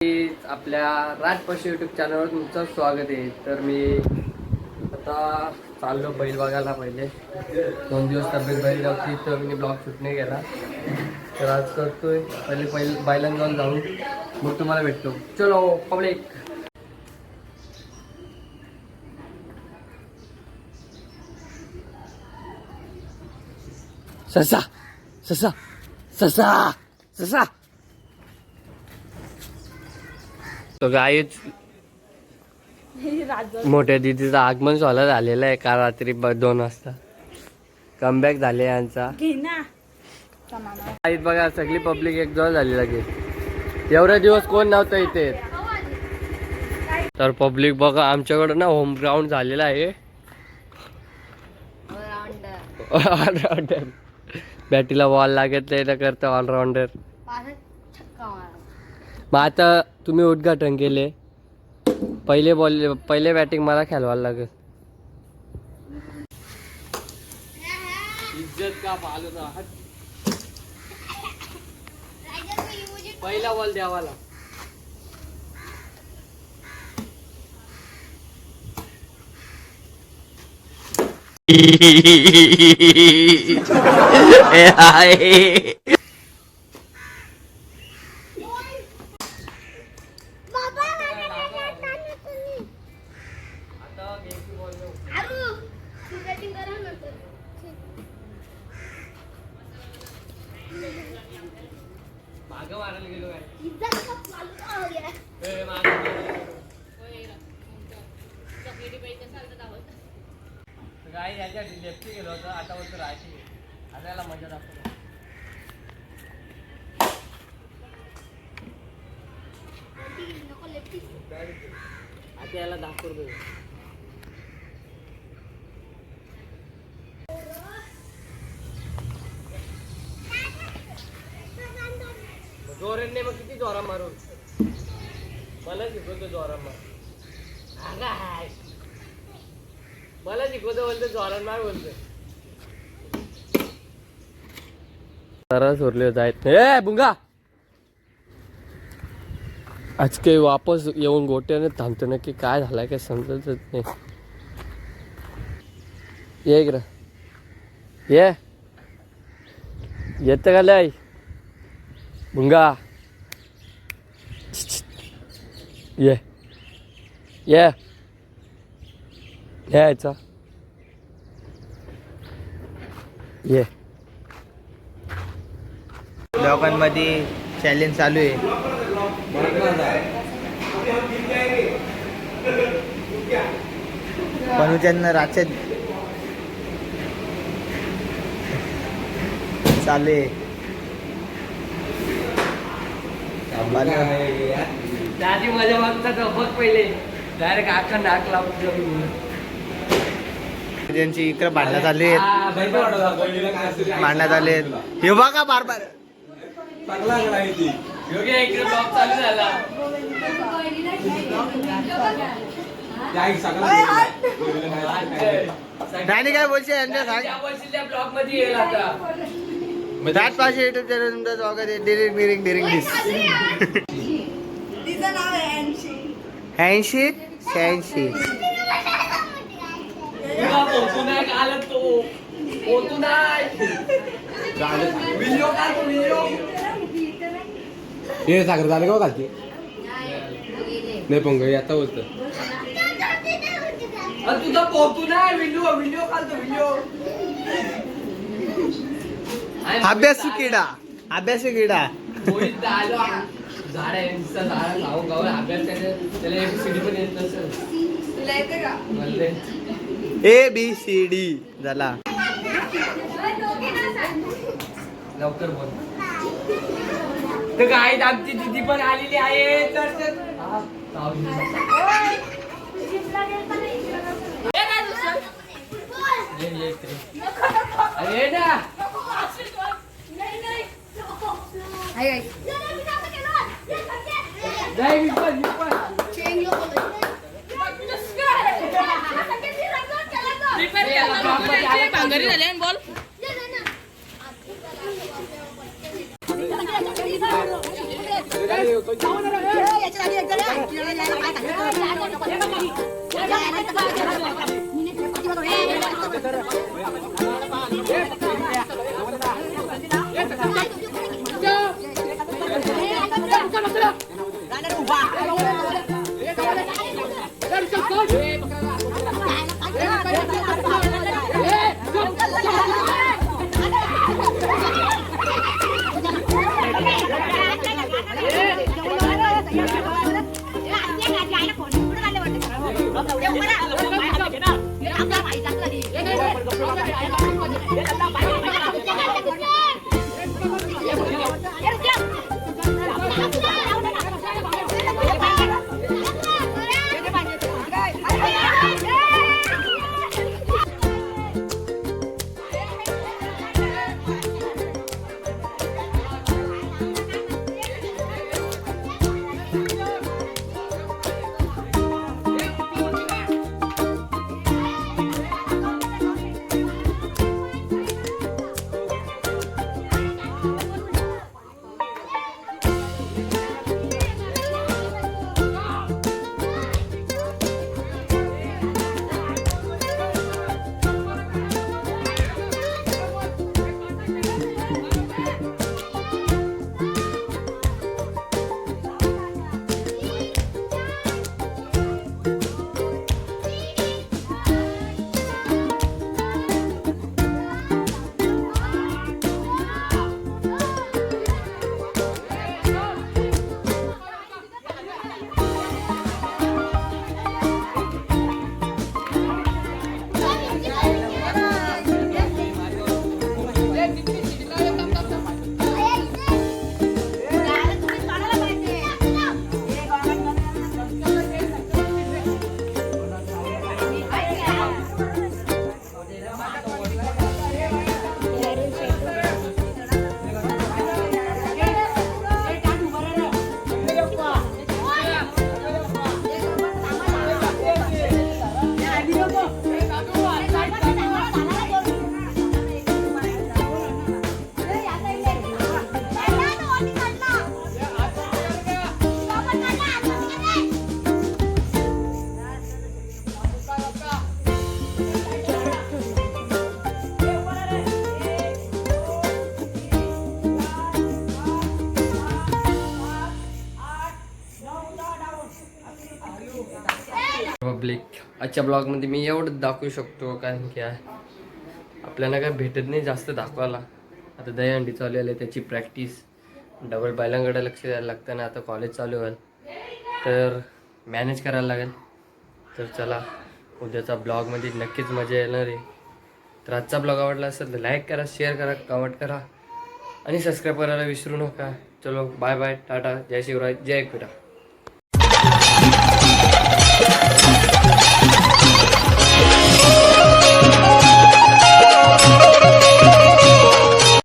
आपल्या राजपशु यूट्यूब चॅनलवर तुमचं स्वागत आहे. तर मी आता चाललो बैल बघायला. पहिले 2 दिवस तब्येत बैल नव्हती तर मी ब्लॉग शूट नाही केला. तर आज करतोय. पहिले बैलांजवळ जाऊन मग तुम्हाला भेटतो. चलो पब्लिक. ससा ससा ससा ससा. तो गाईच मोठ्या दिदीचं आगमन सोहळा झालेला आहे काल रात्री 2 वाजता. कमबॅक झाले यांचा. गाईत बघा सगळी पब्लिक एकजवळ झाली लगेच. एवढे दिवस कोण नव्हतं इथे. तर पब्लिक बघा आमच्याकडं ना होम ग्राउंड झालेला आहे. ऑलराऊंडर बॅटीला बॉल लागत नाही तर करतं ऑलराऊंडर. मग आता तुम्ही उद्घाटन केले. पहिले बॅटिंग मला खेळवायला लागेल. इज्जत का पाहिलं ना. पहिला बॉल द्यावाला. मागं मारायला गेलो काय याच्या लेफ्टी गेलो होतं. आता बोलतो रायटी. आता याला मजा दाखवतो. आता याला दाखवतो. जोराने मग किती जोरा मारून मला शिकवतो. जोरा मार मला शिकवतो बोलतो. जोरा मार बोलतो. सरस उरले जायत नाही बुंगा. आज काही वापस येऊन गोट्याने थांबतो ना की काय झालाय काय समजतच नाही. ये इकडं ये. येतं का लय बुंगा. ये ये यायचा ये. लोकांमध्ये चॅलेंज चालू आहे. पनुच्यांना रातच्या चालू आहे. दादी मजा बघतात बघ. पहिले डायरेक्ट आखा नाक लावून ज्यांची इकडे भांडण्यात आले आहेत. भांडण्यात आले आहेत. हे बघा बार बार इकडे ब्लॉग चालू झाला. नाही काय बोलशील यांच्या त्या ब्लॉग मध्ये येईल आता. दाट पाचशे युट्यूब चॅनल तुमचं स्वागत आहे. डिरिंग डिरिंग डिरिंग डिस. 80 86 हे साखर झालं का घालते नाही पंग आता बोलत तुझा पोहतू नाही. व्हिडिओ काढतो व्हिडिओ. अभ्यासू किडा. अभ्यासू किडा. झाड यांचा झाड लावून गाव अभ्यास त्याला एबीसीडी पण येत नसेल. ABCD झाला. लवकर बोल. तर काय आमची दिदी पण आलेली आहे. अरे ना बोल. पब्लिक आजच्या ब्लॉगमध्ये मी एवढं दाखवू शकतो, कारण की आपल्याला काय भेटत नाही जास्त दाखवायला. आता दहीहंडी चालू आहे, त्याची प्रॅक्टिस, डबल बैलांकडे लक्ष द्यायला लागतं ना. आता कॉलेज चालू होईल तर मॅनेज करायला लागेल. तर चला, उद्याचा ब्लॉगमध्ये नक्कीच मजा येणार आहे. तर आजचा ब्लॉग आवडला असेल तर लाईक करा, शेअर करा, कमेंट करा आणि सबस्क्राईब करायला विसरू नका. चलो बाय बाय, टाटा, जय शिवराय, जय एकविरा.